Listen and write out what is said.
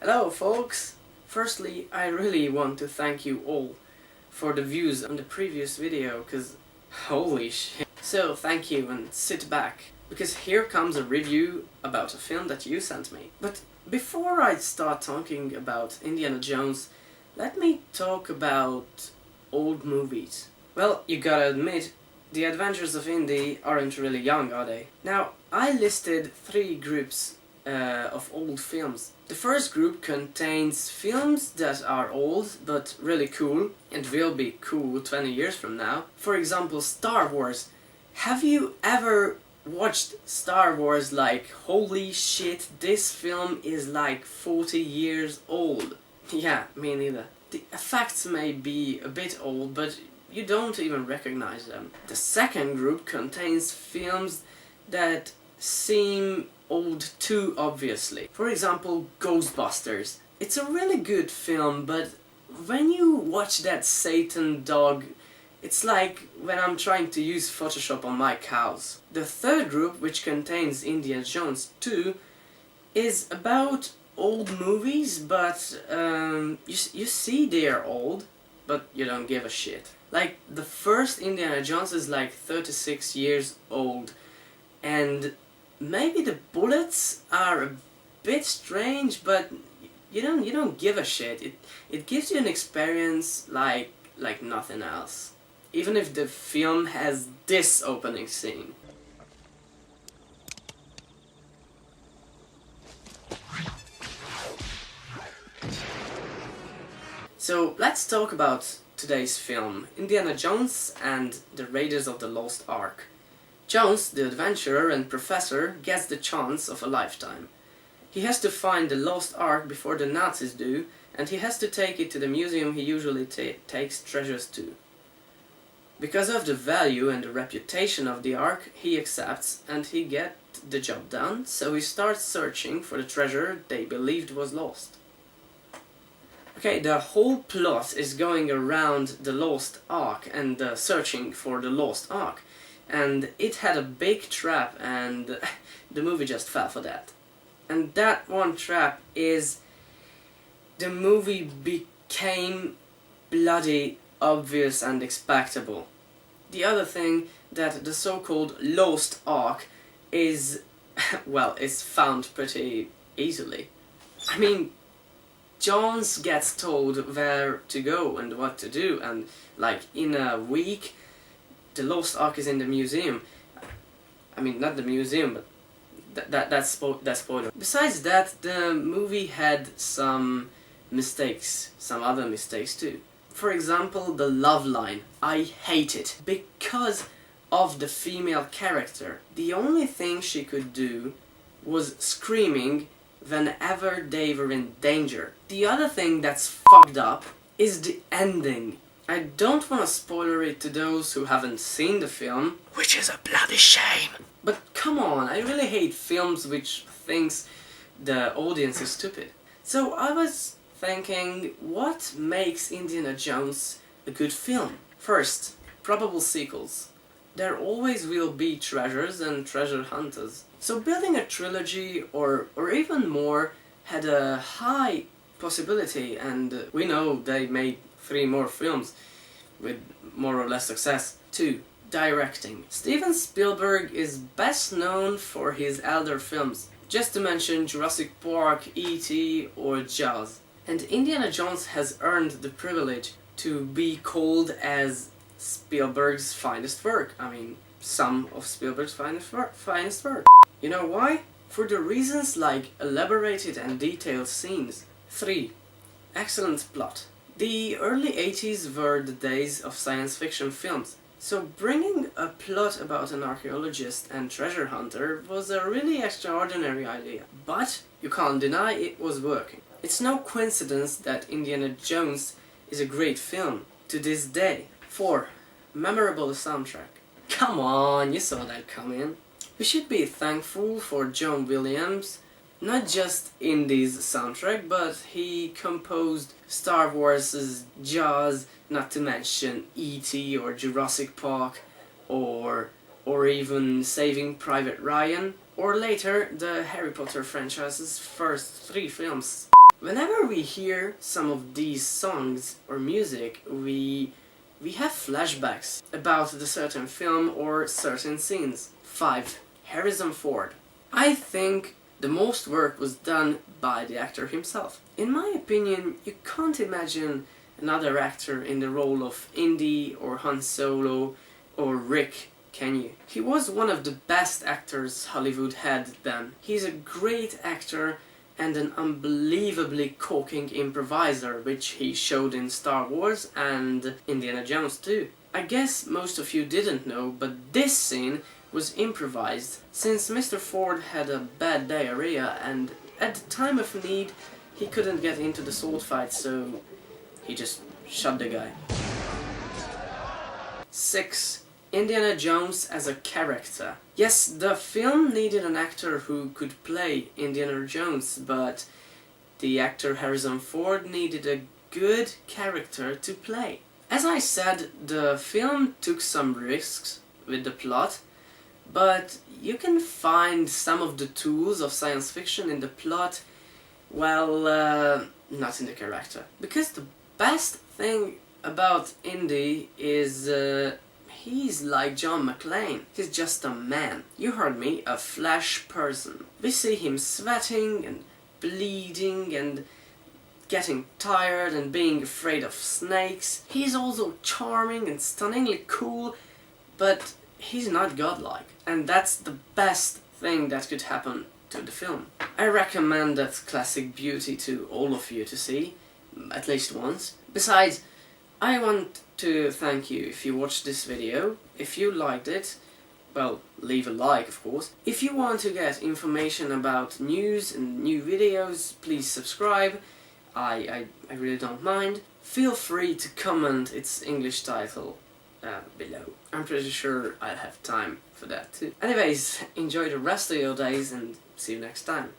Hello folks! Firstly, I really want to thank you all for the views on the previous video, cause holy shit. So thank you and sit back, because here comes a review about a film that you sent me. But before I start talking about Indiana Jones, let me talk about old movies. Well, you gotta admit, the Adventures of Indy aren't really young, are they? Now, I listed 3 groups of old films. The first group contains films that are old but really cool and will be cool 20 years from now. For example, Star Wars. Have you ever watched Star Wars like, holy shit, this film is like 40 years old? Yeah, me neither. The effects may be a bit old, but you don't even recognize them. The second group contains films that seem old too obviously. For example, Ghostbusters. It's a really good film, but when you watch that Satan dog, it's like when I'm trying to use Photoshop on my cows. The third group, which contains Indiana Jones 2, is about old movies, but you see they are old, but you don't give a shit. Like, the first Indiana Jones is like 36 years old, and maybe the bullets are a bit strange, but you don't give a shit. It gives you an experience like nothing else. Even if the film has this opening scene. So let's talk about today's film, Indiana Jones and the Raiders of the Lost Ark. Jones, the adventurer and professor, gets the chance of a lifetime. He has to find the Lost Ark before the Nazis do, and he has to take it to the museum he usually takes treasures to. Because of the value and the reputation of the Ark, he accepts, and he gets the job done, so he starts searching for the treasure they believed was lost. Okay, the whole plot is going around the Lost Ark and searching for the Lost Ark. And it had a big trap, and the movie just fell for that. And that one trap is the movie became bloody obvious and expectable. The other thing, that the so-called Lost Ark is, well, is found pretty easily. I mean, Jones gets told where to go and what to do, and like in a week the Lost Ark is in the museum. I mean, not the museum, but that's spoiler. Besides that, the movie had some mistakes, some other mistakes too. For example, the love line. I hate it because of the female character. The only thing she could do was screaming whenever they were in danger. The other thing that's fucked up is the ending. I don't want to spoiler it to those who haven't seen the film, which is a bloody shame. But come on, I really hate films which thinks the audience is stupid. So I was thinking, what makes Indiana Jones a good film? First, probable sequels. There always will be treasures and treasure hunters. So building a trilogy or even more had a high possibility, and we know they made 3 more films with more or less success. 2. Directing. Steven Spielberg is best known for his elder films, just to mention Jurassic Park, E.T. or Jaws. And Indiana Jones has earned the privilege to be called as Spielberg's finest work. I mean, some of Spielberg's finest work. You know why? For the reasons like elaborated and detailed scenes. 3. Excellent plot. The early 80s were the days of science fiction films, so bringing a plot about an archaeologist and treasure hunter was a really extraordinary idea. But you can't deny it was working. It's no coincidence that Indiana Jones is a great film to this day. 4. Memorable soundtrack. Come on, you saw that coming. We should be thankful for John Williams, not just Indy's soundtrack, but he composed Star Wars' Jaws, not to mention E.T. or Jurassic Park, or even Saving Private Ryan, or later the Harry Potter franchise's first 3 films. Whenever we hear some of these songs or music, we have flashbacks about the certain film or certain scenes. 5. Harrison Ford. I think the most work was done by the actor himself. In my opinion, you can't imagine another actor in the role of Indy or Han Solo or Rick, can you? He was one of the best actors Hollywood had then. He's a great actor and an unbelievably corking improviser, which he showed in Star Wars and Indiana Jones too. I guess most of you didn't know, but this scene was improvised, since Mr. Ford had a bad diarrhea and at the time of need he couldn't get into the sword fight, so he just shot the guy. 6. Indiana Jones as a character. Yes, the film needed an actor who could play Indiana Jones, but the actor Harrison Ford needed a good character to play. As I said, the film took some risks with the plot, but you can find some of the tools of science fiction in the plot, well, not in the character. Because the best thing about Indy is he's like John McClane. He's just a man. You heard me, a flesh person. We see him sweating and bleeding and getting tired and being afraid of snakes. He's also charming and stunningly cool, but he's not godlike. And that's the best thing that could happen to the film. I recommend that classic beauty to all of you to see, at least once. Besides, I want to thank you if you watched this video. If you liked it, well, leave a like, of course. If you want to get information about news and new videos, please subscribe. I really don't mind. Feel free to comment its English title below. I'm pretty sure I'll have time for that too. Anyways, enjoy the rest of your days and see you next time.